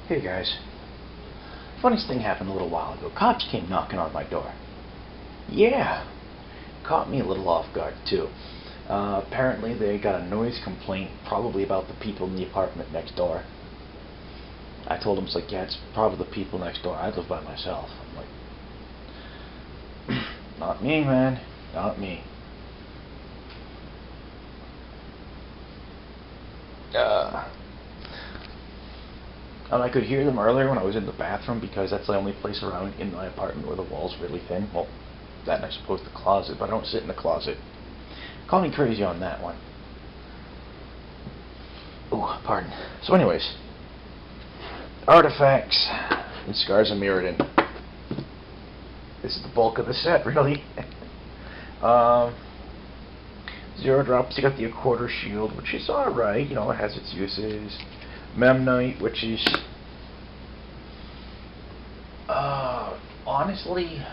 Hey guys. Funniest thing happened a little while ago. Cops came knocking on my door. Yeah. Caught me a little off guard too. Apparently they got a noise complaint, probably about the people in the apartment next door. I told them, it's like, yeah, it's probably the people next door. I live by myself. I'm like, not me, man. Not me. And I could hear them earlier when I was in the bathroom because that's the only place around in my apartment where the wall's really thin. Well, that and I suppose the closet, but I don't sit in the closet. Call me crazy on that one. Ooh, pardon. So anyways, artifacts and Scars of Mirrodin. This is the bulk of the set, really. Zero drops, you got the A Quarter Shield, which is alright, you know, it has its uses. Memnite, which is honestly,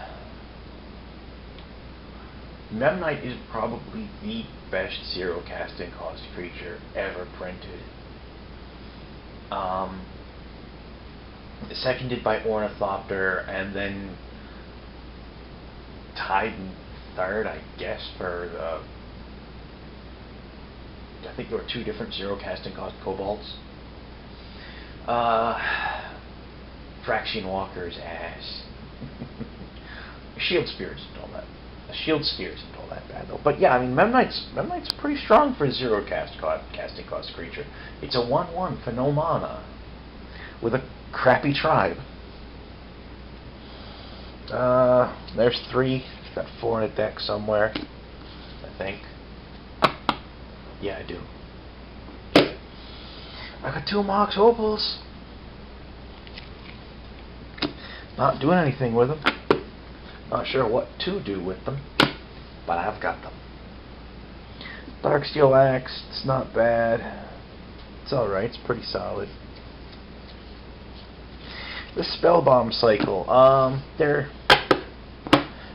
Memnite is probably the best zero casting cost creature ever printed. Seconded by Ornithopter, and then tied in third, I guess, for the, I think there were two different zero casting cost kobolds. Fraction Walker's ass. Shield Spears and all that. Shield Spears and all that bad though. But yeah, I mean, Memnite's pretty strong for a zero casting cost creature. It's a 1/1 for no mana with a crappy tribe. There's 3. Got 4 in a deck somewhere, I think. Yeah, I do. I got 2 Mox Opals. Not doing anything with them. Not sure what to do with them, but I've got them. Darksteel Axe, it's not bad. It's alright, it's pretty solid. The Spellbomb cycle, they're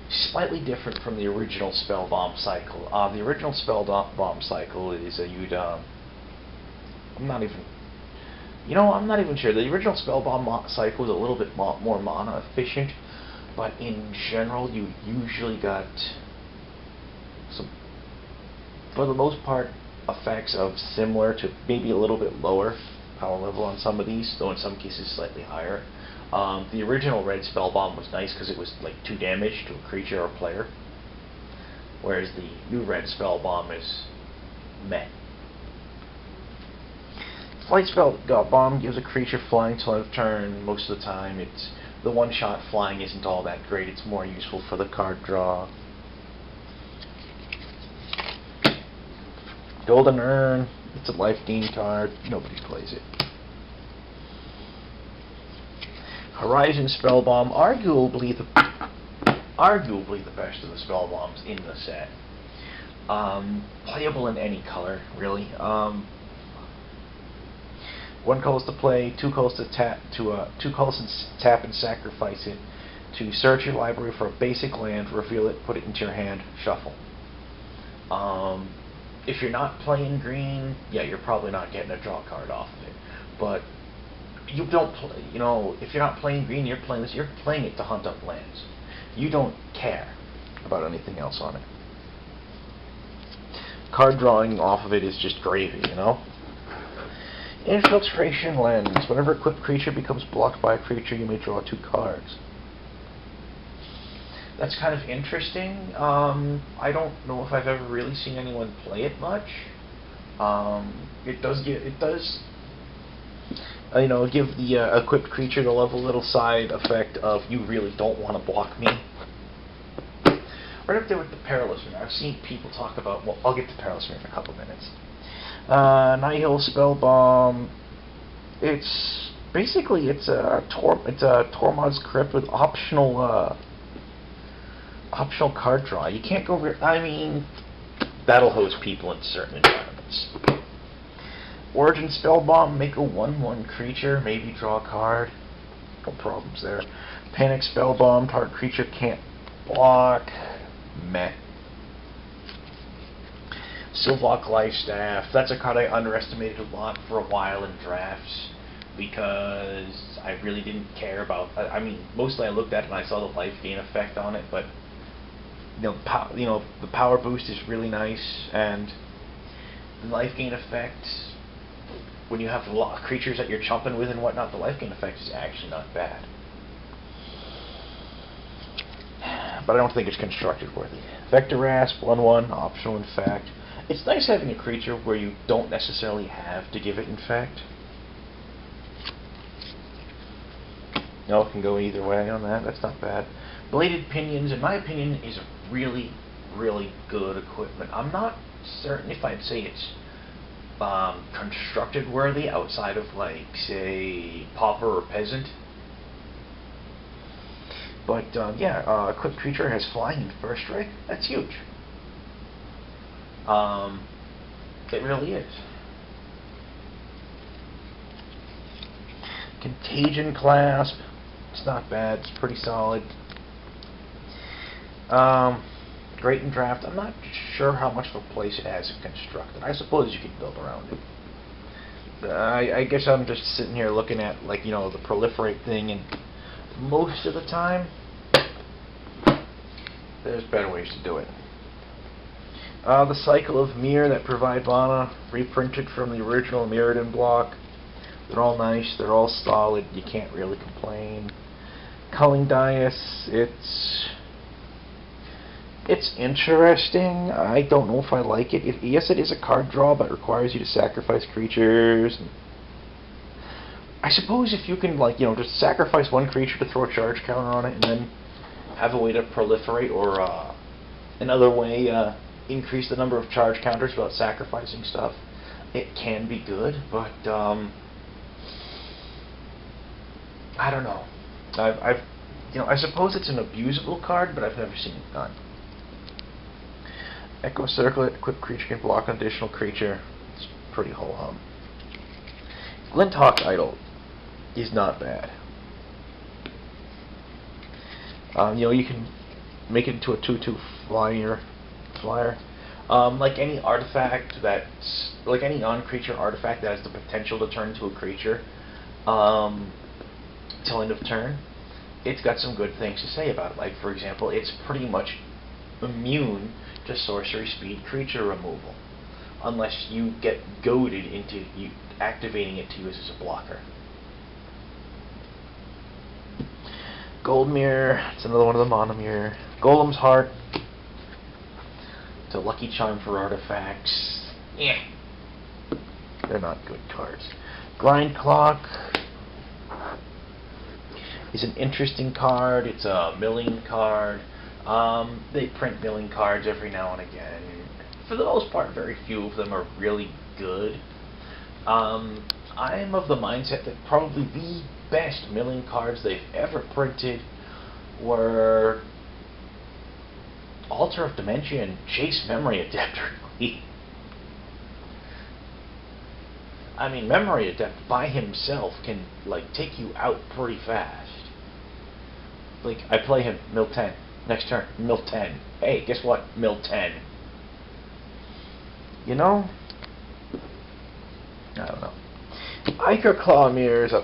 slightly different from the original Spellbomb cycle. The original Spellbomb cycle is I'm not even sure. The original Spellbomb cycle was a little bit more mana efficient, but in general, you usually got some, for the most part, effects of similar to maybe a little bit lower power level on some of these, though in some cases slightly higher. The original red Spellbomb was nice because it was like 2 damage to a creature or player, whereas the new red Spellbomb is meh. Flight Spellbomb gives a creature flying till end of turn. Most of the time, it's the one-shot flying isn't all that great. It's more useful for the card draw. Golden Urn. It's a life gain card. Nobody plays it. Horizon Spellbomb, arguably the best of the Spellbombs in the set. Playable in any color, really. 1 colors to play, 2 colors to tap, 2 colors to tap and sacrifice it to search your library for a basic land, reveal it, put it into your hand, shuffle. If you're not playing green, yeah, you're probably not getting a draw card off of it. But you don't play, you know, if you're not playing green, you're playing this. You're playing it to hunt up lands. You don't care about anything else on it. Card drawing off of it is just gravy, you know. Infiltration Lens. Whenever a equipped creature becomes blocked by a creature, you may draw 2 cards. That's kind of interesting. I don't know if I've ever really seen anyone play it much. It does give the equipped creature the little side effect of you really don't want to block me. Right up there with the Perilous Mirror. I've seen people talk about. Well, I'll get to Perilous Mirror in a couple minutes. Nihil Spellbomb. It's basically a Tormod's Crypt with optional card draw. You can't go. I mean, that'll host people in certain environments. Origin Spellbomb, make a 1/1 creature, maybe draw a card. No problems there. Panic Spellbomb, target creature can't block. Meh. Sylvok Lifestaff, that's a card I underestimated a lot for a while in drafts. because I really didn't care about. I mean, mostly I looked at it and I saw the life gain effect on it, but the power boost is really nice, and the life gain effect, when you have a lot of creatures that you're chomping with and whatnot, the life gain effect is actually not bad. But I don't think it's constructed worthy. Vector Rasp, 1/1, optional infect. It's nice having a creature where you don't necessarily have to give it infect. No, it can go either way on that. That's not bad. Bladed Pinions, in my opinion, is really, really good equipment. I'm not certain if I'd say it's constructed worthy outside of, like, say, Pauper or Peasant. But, yeah, equipped creature has flying and first strike. That's huge. It really is. Contagion Clasp. It's not bad. It's pretty solid. Great in draft. I'm not sure how much of a place it has in constructed. I suppose you could build around it. I guess I'm just sitting here looking at, like, the proliferate thing, and most of the time there's better ways to do it. The Cycle of Mir that provide mana, reprinted from the original Mirrodin block. They're all nice. They're all solid. You can't really complain. Culling Dais. It's interesting. I don't know if I like it. Yes, it is a card draw, but it requires you to sacrifice creatures. I suppose if you can, like, just sacrifice one creature to throw a charge counter on it, and then have a way to proliferate, or another way increase the number of charge counters without sacrificing stuff, it can be good. But I don't know. I suppose it's an abusable card, but I've never seen it done. Echo Circlet, equipped creature can block an additional creature. It's pretty ho-hum. Glinthawk Idol is not bad. You can make it into a 2/2 flyer. Like any artifact like any non-creature artifact that has the potential to turn into a creature, till end of turn, it's got some good things to say about it. Like, for example, it's pretty much immune to sorcery speed creature removal, unless you get goaded into activating it to use as a blocker. Goldmere, it's another one of the Monomere. Golem's Heart, it's a lucky charm for artifacts. Yeah, they're not good cards. Grind Clock is an interesting card. It's a milling card. They print milling cards every now and again. For the most part, very few of them are really good. I'm of the mindset that probably the best milling cards they've ever printed were Altar of Dementia and Chase Memory Adepter. I mean, Memory Adept by himself can, like, take you out pretty fast. Like, I play him, mill 10. Next turn, mill 10. Hey, guess what? Mill 10. I don't know. Ichor Claw Mirror is an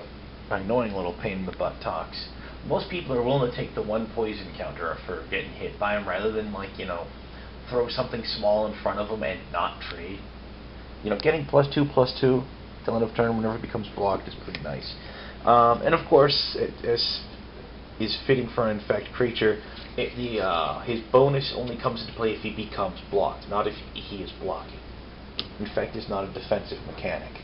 annoying little pain in the buttocks. Most people are willing to take the one poison counter for getting hit by him rather than, like, throw something small in front of them and not trade. Getting +2/+2 till end of turn whenever it becomes blocked is pretty nice. And of course, it is fitting for an infect creature. His bonus only comes into play if he becomes blocked, not if he is blocking. Infect is not a defensive mechanic.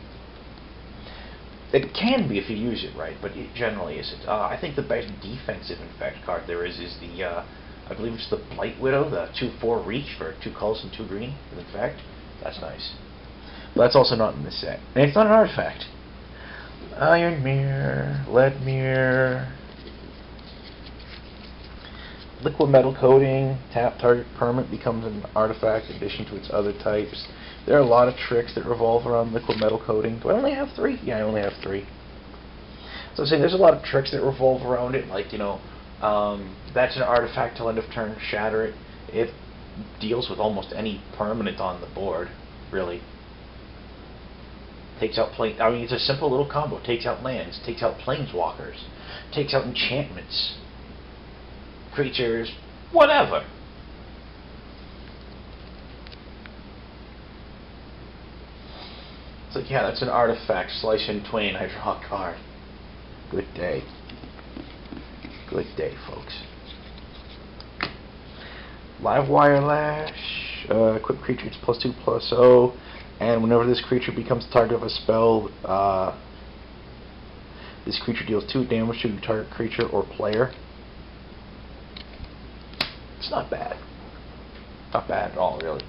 It can be if you use it right, but it generally isn't. I think the best defensive infect card there is the, I believe it's the Blight Widow, the 2/4 reach for 2 colors and 2 green with infect. That's nice. But that's also not in this set. And it's not an artifact. Iron Mirror, Lead Mirror, Liquid Metal Coating, tap target permanent becomes an artifact in addition to its other types. There are a lot of tricks that revolve around Liquid Metal Coating. Do I only have 3? Yeah, I only have 3. So I'm saying there's a lot of tricks that revolve around it, like, that's an artifact till end of turn, shatter it. It deals with almost any permanent on the board, really. Takes out I mean, it's a simple little combo. Takes out lands, takes out planeswalkers, takes out enchantments, creatures, whatever. It's like, yeah, that's an artifact. Slice in twain. I draw a card. Good day. Good day, folks. Live Wire Lash. Equip creature gets +2/+0. And whenever this creature becomes the target of a spell, this creature deals 2 damage to the target creature or player. It's not bad. Not bad at all, really.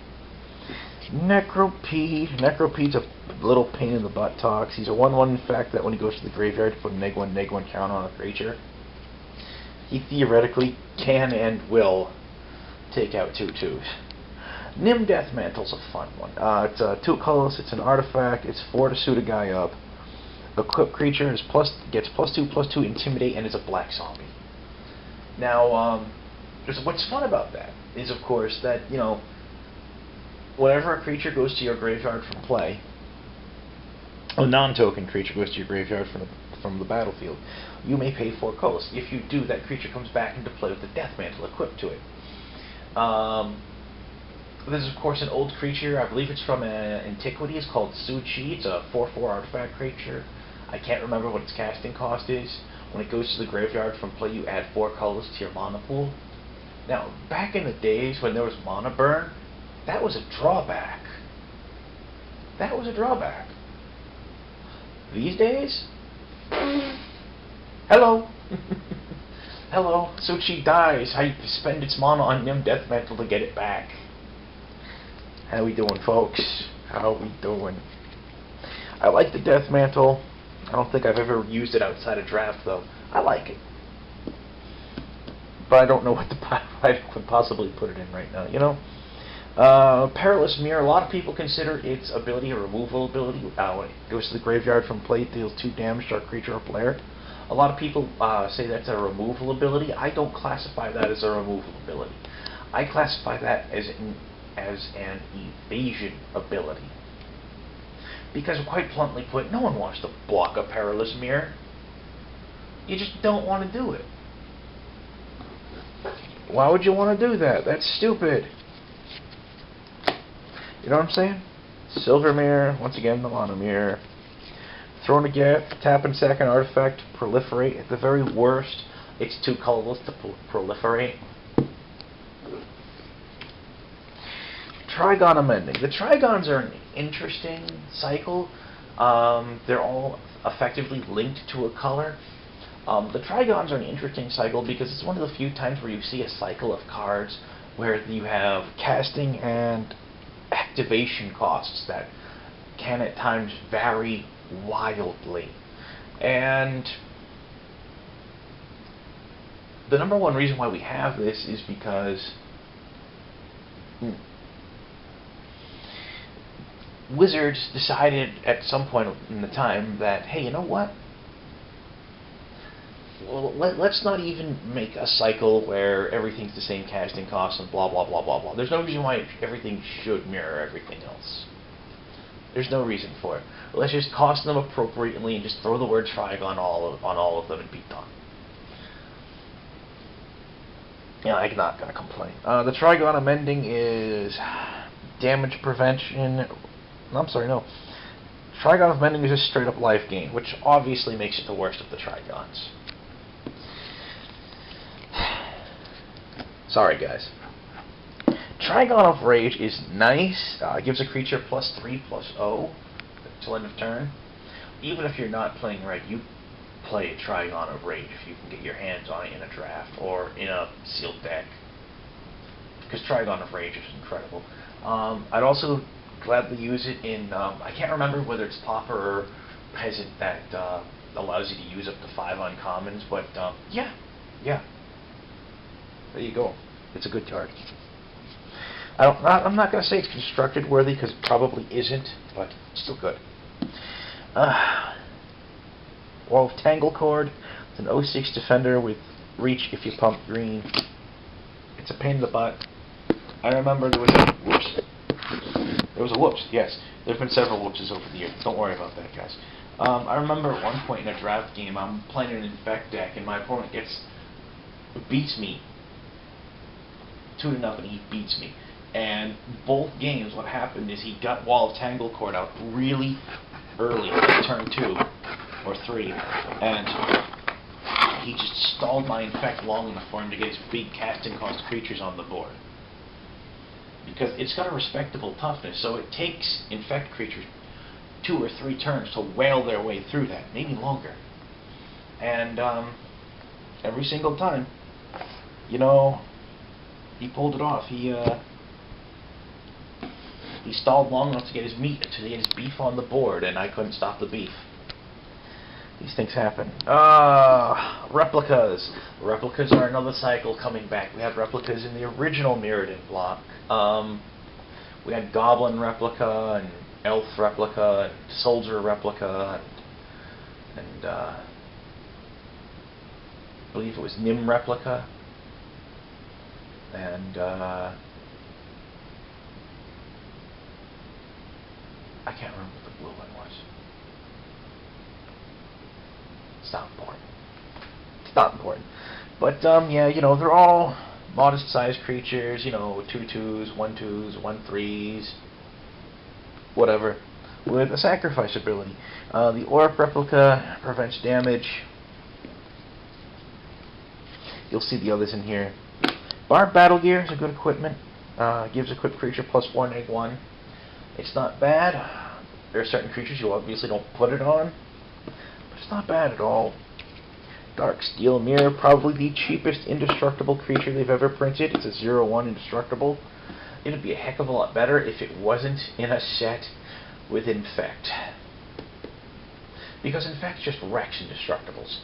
Necropede. Necropede's a little pain in the buttocks. He's a 1/1 in fact that when he goes to the graveyard to put a -1/-1 count on a creature, he theoretically can and will take out 2/2s. Nim Deathmantle's a fun one. It's 2 colors, it's an artifact, it's 4 to suit a guy up. Equip creature gets +2/+2 intimidate and is a black zombie. Now, what's fun about that is, of course, that, you know, whenever a creature goes to your graveyard from play, a non-token creature goes to your graveyard from the battlefield, you may pay 4 colors. If you do, that creature comes back into play with the Death Mantle equipped to it. This is, of course, an old creature. I believe it's from Antiquity. It's called Suchi. It's a 4/4 artifact creature. I can't remember what its casting cost is. When it goes to the graveyard from play, you add 4 colors to your mana pool. Now, back in the days when there was mana burn, that was a drawback. That was a drawback. These days, hello. Hello. Suchi dies. I spend its mana on Nim Deathmantle to get it back. How we doing, folks? How we doing? I like the Deathmantle. I don't think I've ever used it outside of draft, though. I like it. But I don't know what I could possibly put it in right now, you know? Perilous Mirror, a lot of people consider its ability a removal ability. When it goes to the graveyard from play, it deals 2 damage to a creature or player. A lot of people say that's a removal ability. I don't classify that as a removal ability. I classify that as an evasion ability. Because, quite bluntly put, no one wants to block a Perilous Mirror. You just don't want to do it. Why would you want to do that? That's stupid. You know what I'm saying? Silver Mirror, once again, the Mana Mirror. Thrown a gap, tap and sack an artifact, proliferate. At the very worst, it's 2 colorless to proliferate. Trigon Amending. The Trigons are an interesting cycle. They're all effectively linked to a color. The Trigons are an interesting cycle because it's one of the few times where you see a cycle of cards where you have casting and activation costs that can at times vary wildly. And the number one reason why we have this is because Wizards decided at some point in the time that, hey, you know what? Well, let's not even make a cycle where everything's the same casting cost and blah, blah, blah, blah, blah. There's no reason why everything should mirror everything else. There's no reason for it. Let's just cost them appropriately and just throw the word Trigon on all of them and be done. Yeah, I'm not going to complain. The Trigon Amending is damage prevention. I'm sorry, no. Trigon Amending is just straight up life gain, which obviously makes it the worst of the Trigons. Sorry, guys. Trigon of Rage is nice. Gives a creature +3/+0 till end of turn. Even if you're not playing red, you play a Trigon of Rage if you can get your hands on it in a draft or in a sealed deck. Because Trigon of Rage is incredible. I'd also gladly use it in, I can't remember whether it's Pauper or Peasant that allows you to use up to 5 uncommons, but yeah. There you go. It's a good card. I'm not going to say it's constructed worthy because it probably isn't, but it's still good. Wall of Tanglecord. It's an 06 defender with reach if you pump green. It's a pain in the butt. I remember there There was a whoops, yes. There have been several whoopses over the years. Don't worry about that, guys. I remember at one point in a draft game, I'm playing an infect deck, and my opponent beats me 2-0, and he beats me. And both games, what happened is he got Wall of Tanglecourt out really early, turn 2 or 3, and he just stalled my infect long enough for him to get his big casting cost creatures on the board. Because it's got a respectable toughness, so it takes infect creatures 2 or 3 turns to whale their way through that, maybe longer. And every single time, you know, he pulled it off. He stalled long enough to get his meat, to get his beef on the board, and I couldn't stop the beef. These things happen. Replicas. Replicas are another cycle coming back. We had replicas in the original Mirrodin block. We had Goblin replica, and Elf replica, and Soldier replica, and I believe it was Nim replica, and I can't remember what the blue one was. It's not important. It's not important. But, yeah, you know, they're all modest-sized creatures, you know, 2/2s, 1/2s, 1/3s, whatever, with a sacrifice ability. The Orc replica prevents damage. You'll see the others in here. Barb Battle Gear is a good equipment. Gives equipped creature +1, -1. It's not bad. There are certain creatures you obviously don't put it on, but it's not bad at all. Dark Steel Mirror, probably the cheapest indestructible creature they've ever printed. It's a 0/1 indestructible. It'd be a heck of a lot better if it wasn't in a set with Infect. Because Infect just wrecks indestructibles.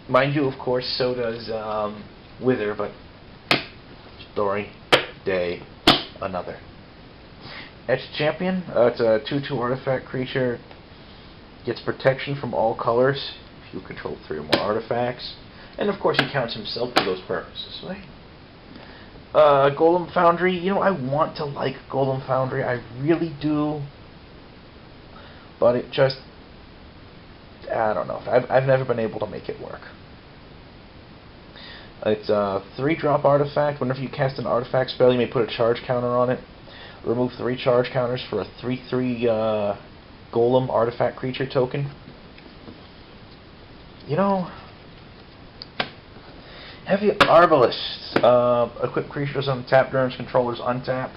Mind you, of course, so does Wither, but story, day, another. Etched Champion, it's a 2/2 artifact creature. Gets protection from all colors if you control 3 or more artifacts. And of course he counts himself for those purposes, right? Golem Foundry, you know, I want to like Golem Foundry, I really do. But it just, I don't know, I've never been able to make it work. It's a 3-drop artifact. Whenever you cast an artifact spell, you may put a charge counter on it. Remove 3 charge counters for a 3/3 Golem artifact creature token. You know, Heavy Arbalist. Equipped creatures untap during its controller's untap.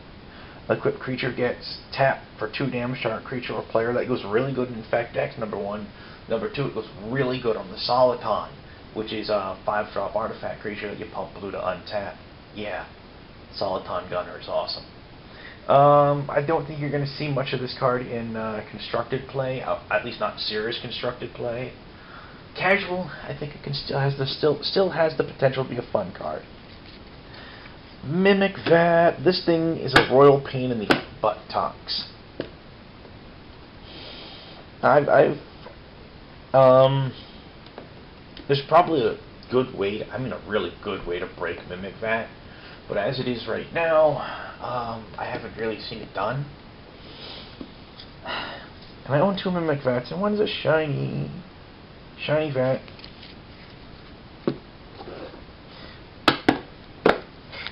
Equipped creature gets tapped for 2 damage to target creature or player. That goes really good in Infect decks, number 1. Number 2, it goes really good on the Soliton, which is a 5-drop artifact creature that you pump blue to untap. Yeah, Soliton Gunner is awesome. I don't think you're going to see much of this card in constructed play, at least not serious constructed play. Casual, I think it can still has the potential to be a fun card. Mimic Vat. This thing is a royal pain in the buttocks. There's probably a good way, a really good way to break Mimic Vat, but as it is right now, I haven't really seen it done. And I own 2 Mimic Vats, and one's a shiny Vat.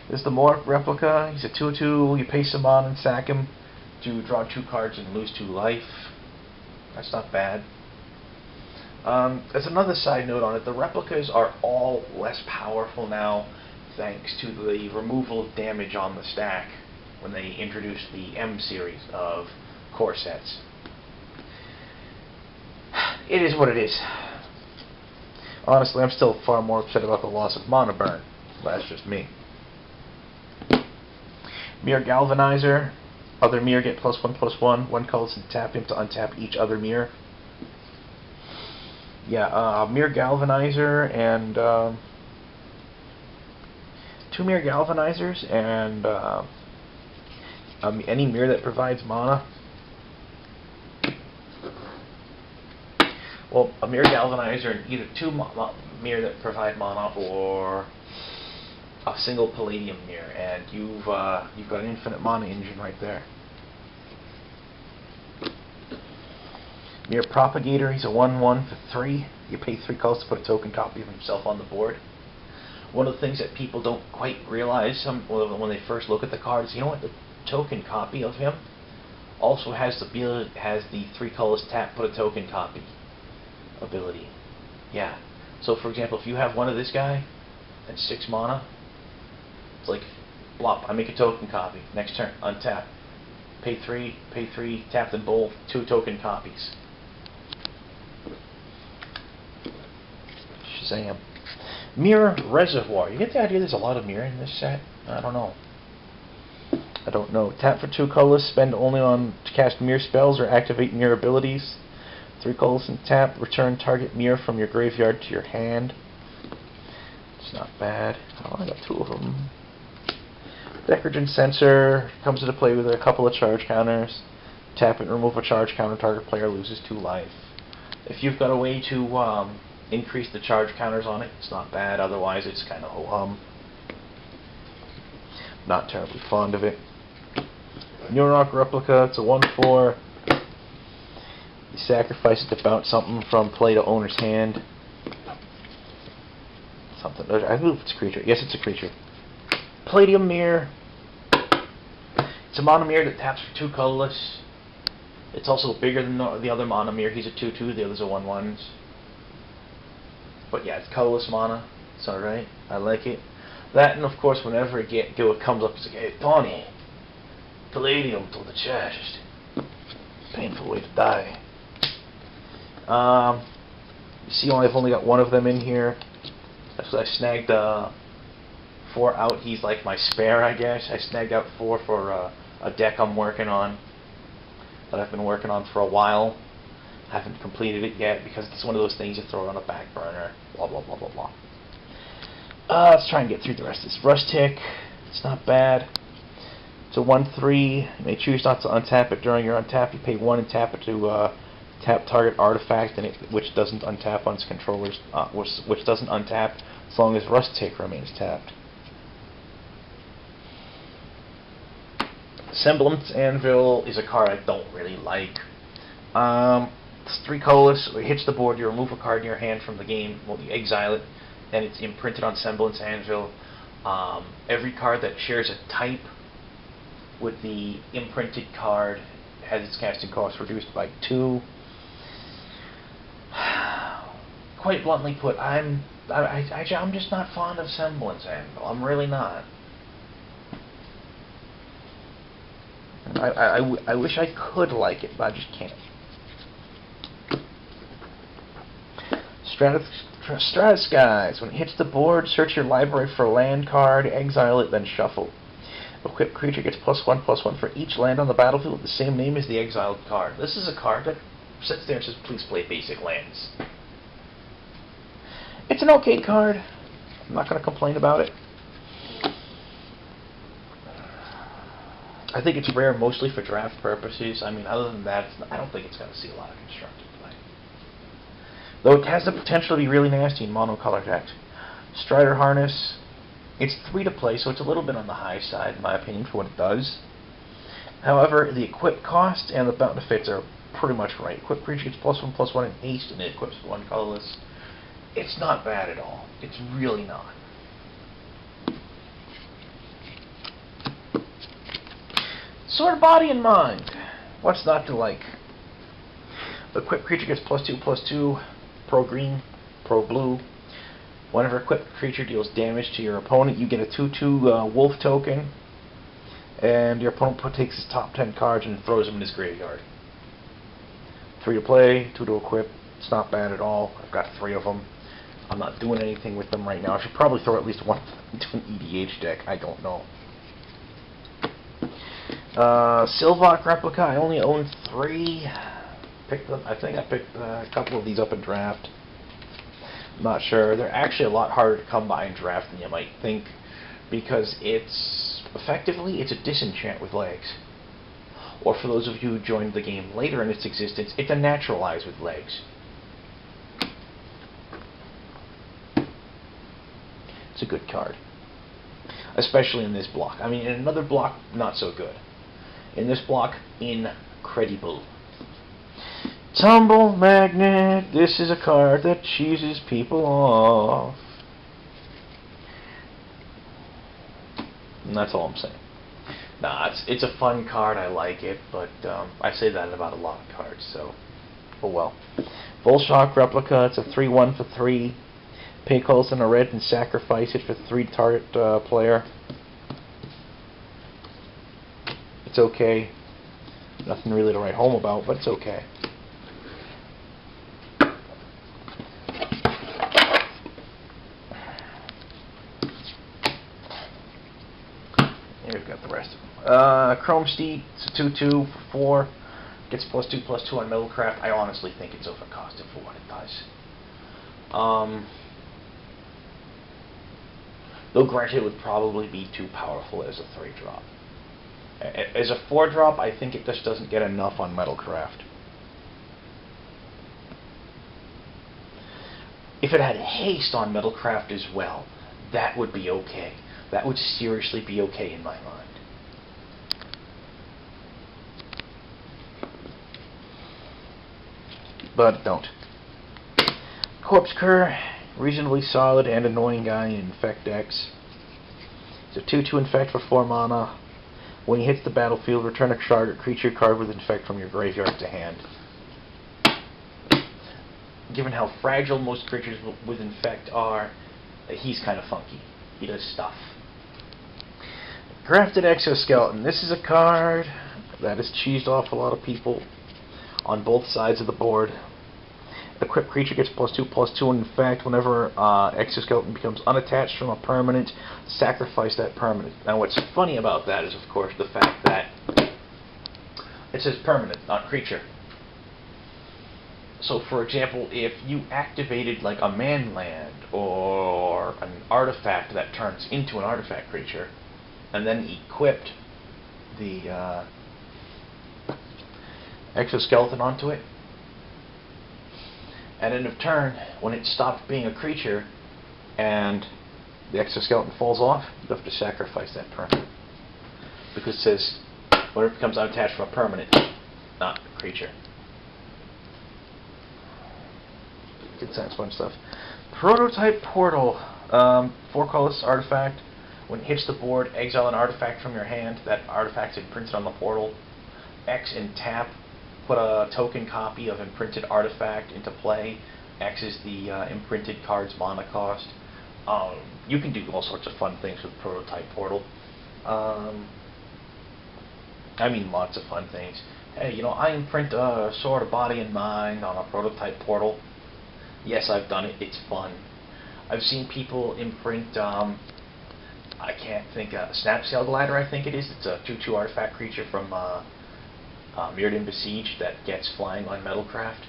There's the Morph replica. He's a 2/2. You pay some on and sack him to draw 2 cards and lose 2 life. That's not bad. As another side note on it, the replicas are all less powerful now thanks to the removal of damage on the stack when they introduced the M series of core sets. It is what it is. Honestly, I'm still far more upset about the loss of Mana Burn. That's just me. Mirror Galvanizer. Other mirror get +1/+1. 1 colors and tap him to untap each other mirror. Yeah, Mirror Galvanizer and 2 Mirror Galvanizers and any mirror that provides mana. Well, a Mirror Galvanizer and either 2 mirror that provide mana or a single Palladium mirror, and you've got an infinite mana engine right there. Mirror Propagator, he's a 1/1 for 3. You pay 3 colors to put a token copy of himself on the board. One of the things that people don't quite realize when they first look at the card is, you know what, the token copy of him also has the 3 colors tap, put a token copy ability. Yeah. So for example, if you have one of this guy and 6 mana, it's like, blop, I make a token copy. Next turn, untap. Pay 3, tap them both, 2 token copies. Shazam. Mirror Reservoir. You get the idea there's a lot of mirror in this set? I don't know. Tap for 2 colors, spend only on to cast mirror spells or activate mirror abilities. 3 colors and tap, return target mirror from your graveyard to your hand. It's not bad. Oh, I got 2 of them. Decoragen Sensor comes into play with a couple of charge counters. Tap and remove a charge counter, target player loses 2 life. If you've got a way to increase the charge counters on it, it's not bad. Otherwise, it's kind of ho-hum. Not terribly fond of it. Neurock Replica, it's a 1/4. You sacrifice it to bounce something from play to owner's hand. Something. I believe it's a creature. Yes, it's a creature. Palladium Mirror. It's a mono mirror that taps for 2 colorless. It's also bigger than the other mono mirror. He's a 2/2. The others are 1/1s. But yeah, it's colorless mana. It's alright. I like it. That, and of course, whenever it comes up, it's like, hey, Tawny, Palladium to the chest. Painful way to die. You see, I've only got 1 of them in here. That's what I snagged 4 out. He's like my spare, I guess. I snagged out 4 for a deck I'm working on, that I've been working on for a while. Haven't completed it yet because it's one of those things you throw on a back burner. Blah, blah, blah, blah, blah. Let's try and get through the rest of this. Rustic, it's not bad. It's a 1/3. You may choose not to untap it during your untap. You pay 1 and tap it to tap target artifact, which doesn't untap on its controllers, which doesn't untap as long as Rustic remains tapped. Semblance Anvil is a card I don't really like. It's 3 colorless. So it hits the board. You remove a card in your hand from the game. Well, you exile it, and it's imprinted on Semblance Anvil. Every card that shares a type with the imprinted card has its casting cost reduced by 2. Quite bluntly put, I'm just not fond of Semblance Anvil. I'm really not. I wish I could like it, but I just can't. Stratus Skies. When it hits the board, search your library for a land card, exile it, then shuffle. Equipped creature gets +1/+1 for each land on the battlefield with the same name as the exiled card. This is a card that sits there and says, please play basic lands. It's an okay card. I'm not going to complain about it. I think it's rare mostly for draft purposes. I mean, other than that, I don't think it's going to see a lot of constructed play. Though it has the potential to be really nasty in monocolor decks. Strider Harness, it's 3 to play, so it's a little bit on the high side, in my opinion, for what it does. However, the equip cost and the benefits are pretty much right. Equip creature gets +1/+1 in haste, and it equips 1 colorless. It's not bad at all. It's really not. Sword of Body and Mind. What's not to like? The equipped creature gets +2/+2, pro green, pro blue. Whenever equipped creature deals damage to your opponent, you get a 2/2 wolf token, and your opponent takes his top 10 cards and throws them in his graveyard. 3 to play, 2 to equip. It's not bad at all. I've got 3 of them. I'm not doing anything with them right now. I should probably throw at least 1 into an EDH deck. I don't know. Sylvok Replica, I only own 3. Picked them. I think I picked a couple of these up in draft. I'm not sure. They're actually a lot harder to come by in draft than you might think, because it's a disenchant with legs. Or for those of you who joined the game later in its existence, it's a naturalize with legs. It's a good card. especially in this block. I mean, in another block, not so good. In this block, incredible. Tumble Magnet. This is a card that cheeses people off. And that's all I'm saying. Nah, it's a fun card. I like it, but I say that about a lot of cards. So, oh well. Volshock Replica. It's a 3/1 for 3. Pay colors in a red and sacrifice it for 3 target player. It's okay. Nothing really to write home about, but it's okay. Here we've got the rest of them. Chrome Steed, it's a 2/2 for 4. Gets +2/+2 on Metalcraft. I honestly think it's overcosted for what it does. Though granted, it would probably be too powerful as a 3-drop. As a 4-drop, I think it just doesn't get enough on Metalcraft. If it had haste on Metalcraft as well, that would be okay. That would seriously be okay in my mind. But don't. Corpse Cur, reasonably solid and annoying guy in Infect decks. It's a 2/2 Infect for 4 mana. When he hits the battlefield, return a target creature card with Infect from your graveyard to hand. Given how fragile most creatures with Infect are, he's kind of funky. He does stuff. Grafted Exoskeleton. This is a card that has cheesed off a lot of people on both sides of the board. Equipped creature gets +2/+2, and in fact, whenever Exoskeleton becomes unattached from a permanent, sacrifice that permanent. Now, what's funny about that is, of course, the fact that it says permanent, not creature. So, for example, if you activated like a man-land or an artifact that turns into an artifact creature, and then equipped the Exoskeleton onto it, at end of turn, when it stopped being a creature and the Exoskeleton falls off, you have to sacrifice that permanent. Because it says, when it becomes unattached from a permanent, not a creature. Good sense, fun stuff. Prototype Portal. 4-colorless artifact. When it hits the board, exile an artifact from your hand. That artifact's imprinted on the portal. X and tap. Put a token copy of imprinted artifact into play. X is the imprinted card's mana cost. You can do all sorts of fun things with Prototype Portal. I mean, lots of fun things. Hey, you know, I imprint a Sword of Body and Mind on a Prototype Portal. Yes, I've done it. It's fun. I've seen people imprint, I can't think, Snapsail Glider, I think it is. It's a 2/2 artifact creature from Mirrodin Besiege that gets flying on Metalcraft.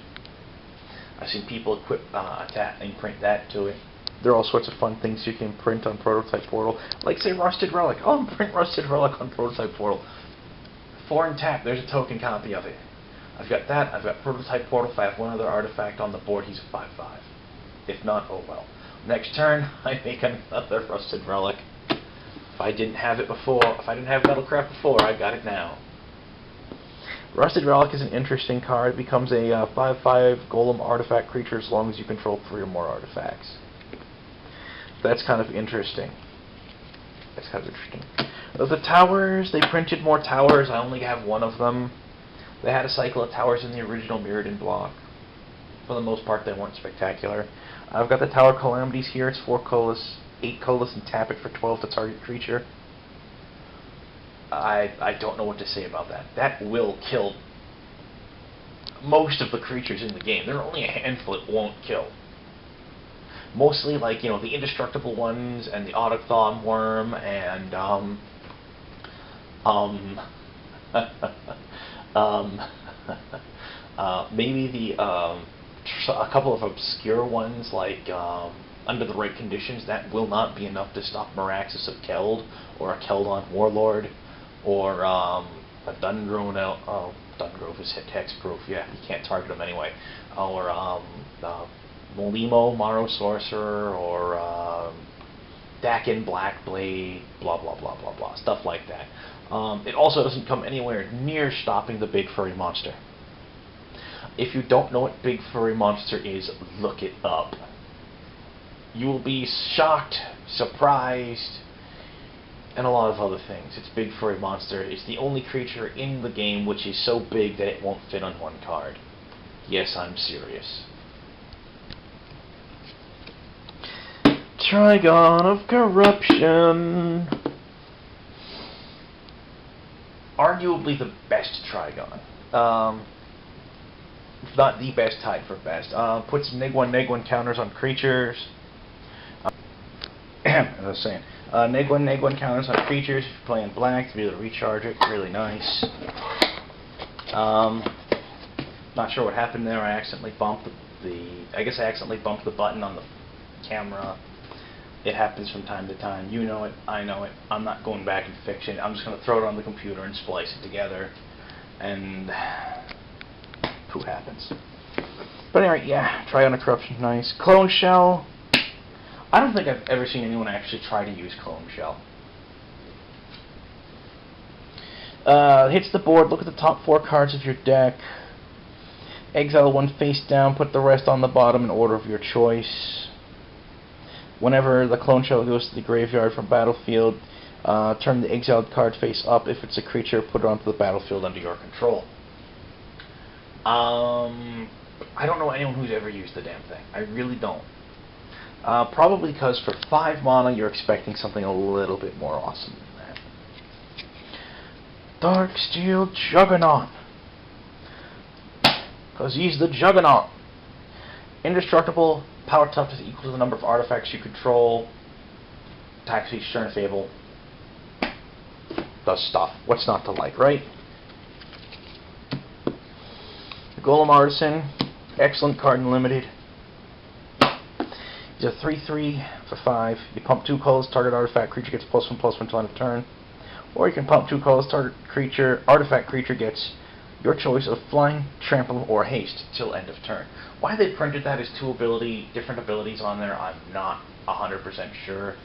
I've seen people imprint that to it. There are all sorts of fun things you can print on Prototype Portal. Like, say, Rusted Relic. Oh, print Rusted Relic on Prototype Portal. 4 and tap, there's a token copy of it. I've got that, I've got Prototype Portal. If I have one other artifact on the board, he's a 5/5. If not, oh well. Next turn, I make another Rusted Relic. If I didn't have it before, if I didn't have Metalcraft before, I got it now. Rusted Relic is an interesting card. It becomes a 5/5 Golem artifact creature as long as you control 3 or more artifacts. That's kind of interesting. The towers, they printed more towers. I only have one of them. They had a cycle of towers in the original Mirrodin block. For the most part, they weren't spectacular. I've got the Tower Calamities here. It's 4 colorless, 8 colorless, and tap it for 12 to target creature. I don't know what to say about that. That will kill most of the creatures in the game. There are only a handful it won't kill. Mostly, like, you know, the indestructible ones and the Autochthon Worm and maybe a couple of obscure ones like Under the Right Conditions. That will not be enough to stop Miraxis of Keld or a Keldon Warlord or a Dundrone. Dungrove is hexproof. Yeah, you can't target them anyway. Or Molimo, Maro Sorcerer, or Dakin Blackblade, blah blah blah blah blah, stuff like that. It also doesn't come anywhere near stopping the big furry monster. If you don't know what big furry monster is, look it up. You will be shocked, surprised, and a lot of other things. It's big furry monster. It's the only creature in the game which is so big that it won't fit on one card. Yes, I'm serious. Trigon of Corruption. Arguably the best Trigon. If not the best, tied for best. Puts neg1 counters on creatures. As I was saying, neg1 counters on creatures. If you're playing black, to be able to recharge it. Really nice. Not sure what happened there. I accidentally bumped I guess I accidentally bumped the button on the camera. It happens from time to time. You know it. I know it. I'm not going back and fixing it. I'm just going to throw it on the computer and splice it together. And poo happens. But anyway, yeah. Trigon of Corruption, nice. Clone Shell. I don't think I've ever seen anyone actually try to use Clone Shell. Hits the board. Look at the top 4 cards of your deck. Exile 1 face down. Put the rest on the bottom in order of your choice. Whenever the Clone Shell goes to the graveyard from battlefield, turn the exiled card face up. If it's a creature, put it onto the battlefield under your control. I don't know anyone who's ever used the damn thing. I really don't. Probably because for 5 mana, you're expecting something a little bit more awesome than that. Darksteel Juggernaut. Because he's the Juggernaut. Indestructible, power toughness equal to the number of artifacts you control. Attack speed, turn fable. Does stuff. What's not to like, right? The Golem Artisan. Excellent card in Limited. He's a 3/3 for 5. You pump 2 colors, target artifact creature gets +1/+1 until end of turn. Or you can pump 2 colors, target artifact creature gets your choice of flying, trample, or haste till end of turn. Why they printed that as different abilities on there, I'm not 100% sure.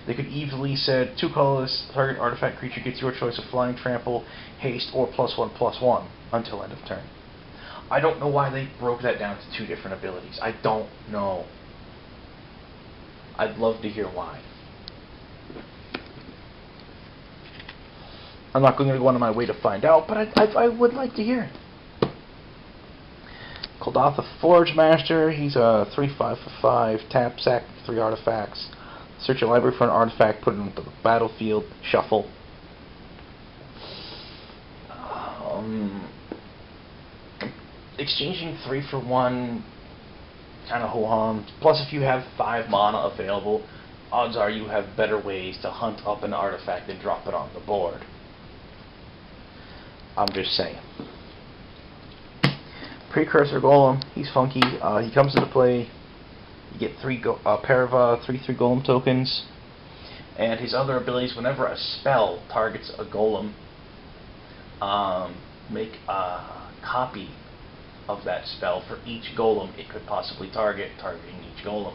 They could easily said 2 colors, target artifact creature gets your choice of flying, trample, haste, or +1/+1 until end of turn. I don't know why they broke that down to 2 different abilities. I don't know. I'd love to hear why. I'm not going to go on my way to find out, but I would like to hear it. Kuldotha Forge Master. He's a 3/5 for 5. Tap, sack 3 artifacts. Search your library for an artifact, put it into the battlefield, shuffle. Exchanging 3 for 1, kind of ho-hum. Plus, if you have 5 mana available, odds are you have better ways to hunt up an artifact and drop it on the board. I'm just saying. Precursor Golem, he's funky. He comes into play. You get a pair of 3/3 Golem tokens, and his other abilities. Whenever a spell targets a Golem, make a copy of that spell for each Golem it could possibly targeting each Golem,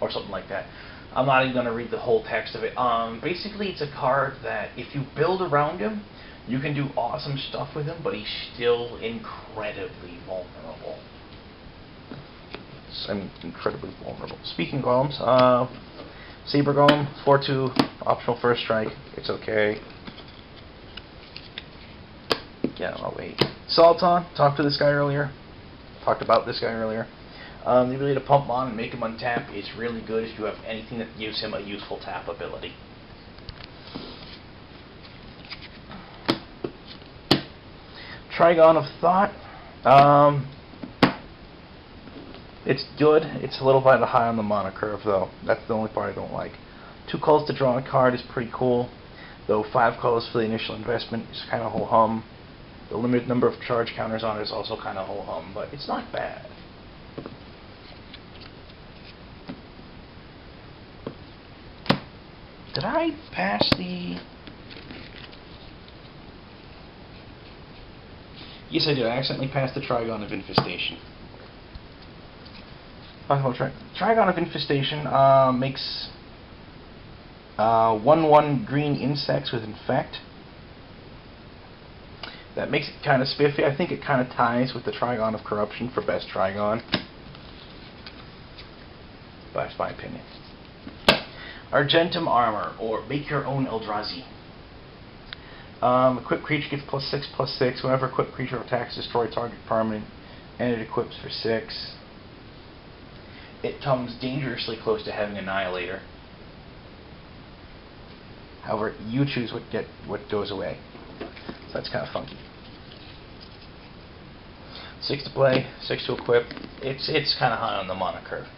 or something like that. I'm not even going to read the whole text of it. Basically, it's a card that if you build around him, you can do awesome stuff with him, but he's still incredibly vulnerable. Incredibly vulnerable. Speaking of Golems, Saber Golem, 4/2, optional first strike. It's okay. Yeah, I'll wait. Sultan, talked about this guy earlier. The ability to pump on and make him untap is really good if you have anything that gives him a useful tap ability. Trigon of Thought. It's good. It's a little bit high on the mana curve, though. That's the only part I don't like. 2 calls to draw a card is pretty cool, though 5 calls for the initial investment is kind of ho-hum. The limited number of charge counters on it is also kind of ho-hum, but it's not bad. Did I pass the... Yes, I did. I accidentally passed the Trigon of Infestation. Talking about Trigon of Infestation makes 1/1 green insects with Infect. That makes it kind of spiffy. I think it kind of ties with the Trigon of Corruption for best Trigon. But that's my opinion. Argentum Armor, or Make Your Own Eldrazi. Equipped creature gets +6/+6. Whenever equipped creature attacks, destroy target permanent, and it equips for 6. It comes dangerously close to having Annihilator. However, you choose what goes away. So that's kind of funky. 6 to play, 6 to equip. It's kind of high on the mana curve.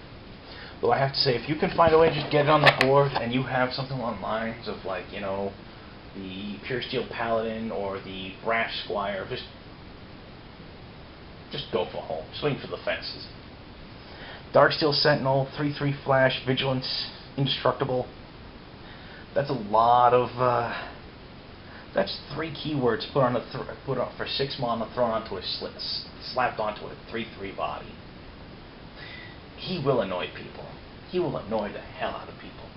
Though I have to say, if you can find a way to just get it on the board, and you have something along the lines of, like, you know, the Pure Steel Paladin or the Brash Squire, just go for home. Swing for the fences. Darksteel Sentinel, 3/3 flash, vigilance, indestructible. That's a lot of. That's 3 keywords put on for 6 mana, thrown onto slapped onto a 3/3 body. He will annoy people. He will annoy the hell out of people.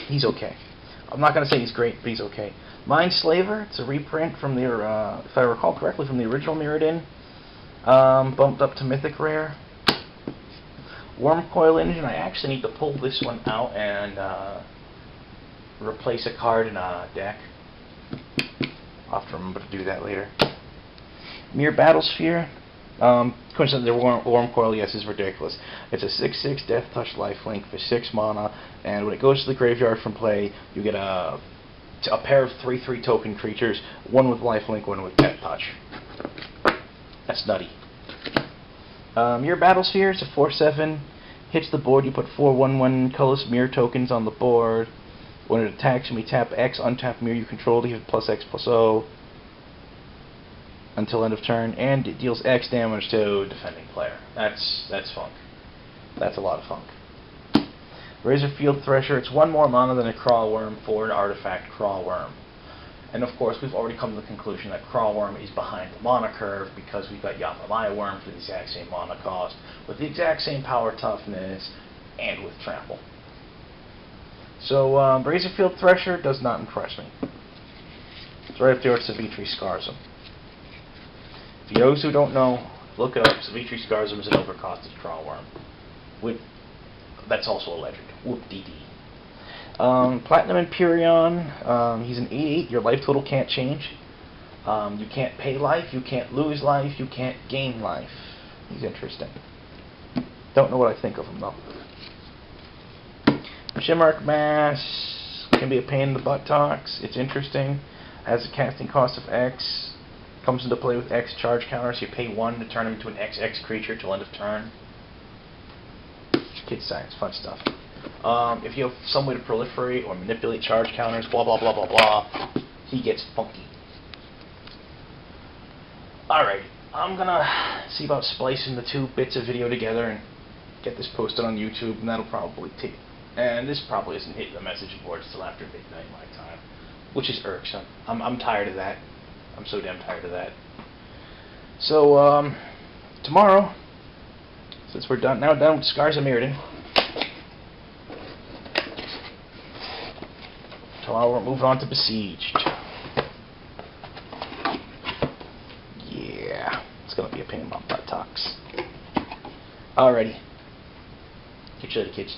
He's okay. I'm not going to say he's great, but he's okay. Mindslaver, it's a reprint from the, if I recall correctly, from the original Mirrodin. Bumped up to Mythic Rare. Wormcoil Engine, I actually need to pull this one out and replace a card in a deck. I'll have to remember to do that later. Mere Battlesphere. Coincidentally, the Wormcoil, yes, is ridiculous. It's a 6/6 Death Touch lifelink for 6 mana, and when it goes to the graveyard from play, you get a pair of 3/3 token creatures, one with lifelink, one with Death Touch. That's nutty. Mere Battlesphere, it's a 4/7. Hits the board, you put 4 1/1 colorless mirror tokens on the board. When it attacks, when we tap X, untap mirror you control to give it +X/+0 until end of turn, and it deals X damage to defending player. That's funk. That's a lot of funk. Razorfield Thresher, it's 1 more mana than a Crawlworm for an artifact Crawlworm. And of course, we've already come to the conclusion that Crawlworm is behind the mana curve because we've got Yamamaya Worm for the exact same mana cost, with the exact same power toughness, and with Trample. So, Razorfield Thresher does not impress me. It's right up there with Savitri Scarzum. For those who don't know, look it up. Savitri Scarzum is an overcosted Crawlworm. That's also a legend. Whoop-dee-dee. Platinum Empyrean, he's an 8/8, your life total can't change. You can't pay life, you can't lose life, you can't gain life. He's interesting. Don't know what I think of him, though. Shimmark Mass can be a pain in the buttocks. It's interesting. Has a casting cost of X. Comes into play with X charge counters. You pay 1 to turn him into an XX creature till end of turn. Kid science, fun stuff. If you have some way to proliferate or manipulate charge counters, blah blah blah blah blah, he gets funky. Alright, I'm gonna see about splicing the 2 bits of video together and get this posted on YouTube, and that'll probably take. And this probably isn't hitting the message boards till after midnight my time, which is irksome. I'm tired of that. I'm so damn tired of that. So tomorrow, since we're done with Scars of Mirrodin. Tomorrow we're moving on to Besieged. Yeah, it's gonna be a pain in my buttocks. Alrighty. Catch you later, kids.